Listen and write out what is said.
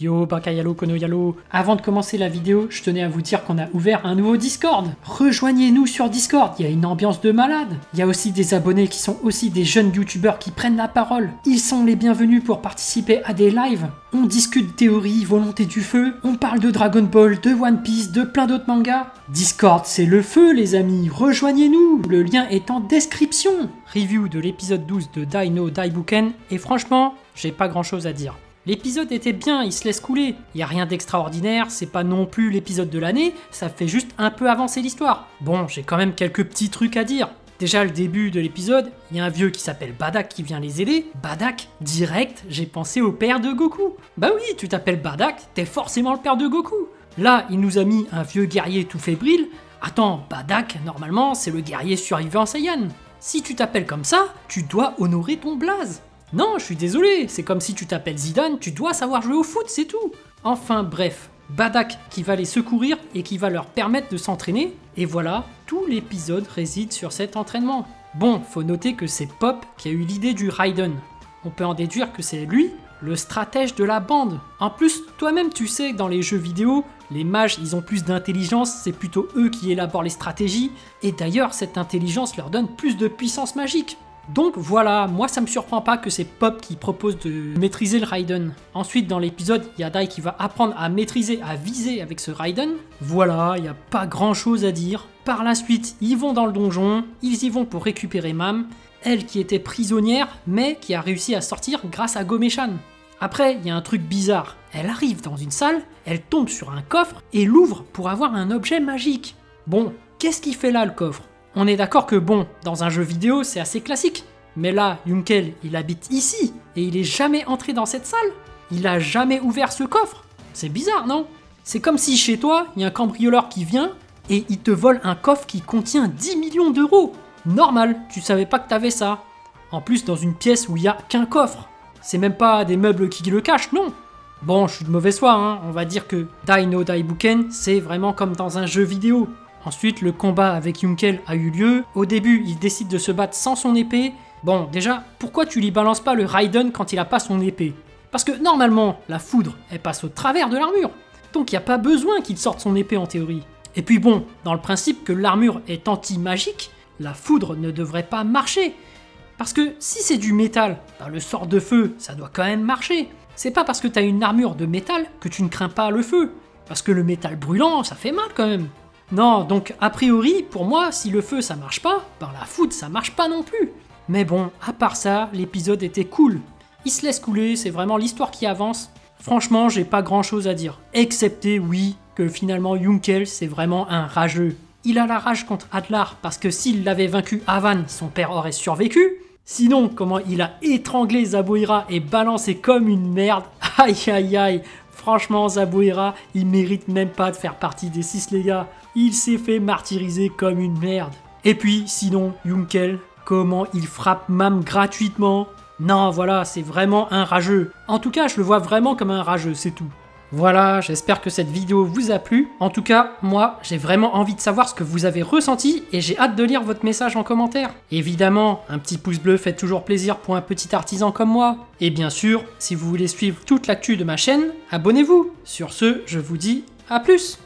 Yo Bakayalo Konoyalo. Avant de commencer la vidéo, je tenais à vous dire qu'on a ouvert un nouveau Discord. Rejoignez-nous sur Discord, il y a une ambiance de malade. Il y a aussi des abonnés qui sont aussi des jeunes youtubeurs qui prennent la parole. Ils sont les bienvenus pour participer à des lives. On discute théorie, volonté du feu, on parle de Dragon Ball, de One Piece, de plein d'autres mangas. Discord, c'est le feu les amis, rejoignez-nous, le lien est en description. Review de l'épisode 12 de Dai no Daibuken, et franchement, j'ai pas grand chose à dire. L'épisode était bien, il se laisse couler. Il n'y a rien d'extraordinaire, c'est pas non plus l'épisode de l'année, ça fait juste un peu avancer l'histoire. Bon, j'ai quand même quelques petits trucs à dire. Déjà, le début de l'épisode, il y a un vieux qui s'appelle Bardak qui vient les aider. Bardak, direct, j'ai pensé au père de Goku. Bah oui, tu t'appelles Bardak, t'es forcément le père de Goku. Là, il nous a mis un vieux guerrier tout fébrile. Attends, Bardak, normalement, c'est le guerrier survivant Saiyan. Si tu t'appelles comme ça, tu dois honorer ton blaze. Non, je suis désolé, c'est comme si tu t'appelles Zidane, tu dois savoir jouer au foot, c'est tout. Enfin bref, Bardak qui va les secourir et qui va leur permettre de s'entraîner, et voilà, tout l'épisode réside sur cet entraînement. Bon, faut noter que c'est Pop qui a eu l'idée du Raiden. On peut en déduire que c'est lui, le stratège de la bande. En plus, toi-même tu sais que dans les jeux vidéo, les mages ils ont plus d'intelligence, c'est plutôt eux qui élaborent les stratégies, et d'ailleurs cette intelligence leur donne plus de puissance magique. Donc voilà, moi ça me surprend pas que c'est Pop qui propose de maîtriser le Raiden. Ensuite dans l'épisode, il y a Dai qui va apprendre à maîtriser, à viser avec ce Raiden. Voilà, il n'y a pas grand chose à dire. Par la suite, ils vont dans le donjon, ils y vont pour récupérer Mam, elle qui était prisonnière, mais qui a réussi à sortir grâce à Gomeshan. Après, il y a un truc bizarre. Elle arrive dans une salle, elle tombe sur un coffre et l'ouvre pour avoir un objet magique. Bon, qu'est-ce qu'il fait là le coffre ? On est d'accord que bon, dans un jeu vidéo, c'est assez classique. Mais là, Yunkel, il habite ici, et il est jamais entré dans cette salle. Il a jamais ouvert ce coffre. C'est bizarre, non? C'est comme si chez toi, il y a un cambrioleur qui vient, et il te vole un coffre qui contient 10 millions d'euros. Normal, tu savais pas que t'avais ça. En plus, dans une pièce où il y a qu'un coffre. C'est même pas des meubles qui le cachent, non. Bon, je suis de mauvaise foi, hein. On va dire que Dai no Daibuken, c'est vraiment comme dans un jeu vidéo. Ensuite, le combat avec Yunkel a eu lieu. Au début, il décide de se battre sans son épée. Bon, déjà, pourquoi tu lui balances pas le Raiden quand il a pas son épée? Parce que normalement, la foudre, elle passe au travers de l'armure. Donc il n'y a pas besoin qu'il sorte son épée en théorie. Et puis bon, dans le principe que l'armure est anti-magique, la foudre ne devrait pas marcher. Parce que si c'est du métal, ben le sort de feu, ça doit quand même marcher. C'est pas parce que t'as une armure de métal que tu ne crains pas le feu. Parce que le métal brûlant, ça fait mal quand même. Non, donc a priori, pour moi, si le feu ça marche pas, ben la foudre ça marche pas non plus. Mais bon, à part ça, l'épisode était cool. Il se laisse couler, c'est vraiment l'histoire qui avance. Franchement, j'ai pas grand chose à dire. Excepté, oui, que finalement Yunkel c'est vraiment un rageux. Il a la rage contre Adlar parce que s'il l'avait vaincu Avan, son père aurait survécu. Sinon, comment il a étranglé Zabuira et balancé comme une merde. Aïe aïe aïe. Franchement, Zabuira, il mérite même pas de faire partie des 6 les gars. Il s'est fait martyriser comme une merde. Et puis, sinon, Yunkel, comment il frappe Mam gratuitement. Non, voilà, c'est vraiment un rageux. En tout cas, je le vois vraiment comme un rageux, c'est tout. Voilà, j'espère que cette vidéo vous a plu. En tout cas, moi, j'ai vraiment envie de savoir ce que vous avez ressenti et j'ai hâte de lire votre message en commentaire. Évidemment, un petit pouce bleu fait toujours plaisir pour un petit artisan comme moi. Et bien sûr, si vous voulez suivre toute l'actu de ma chaîne, abonnez-vous. Sur ce, je vous dis à plus.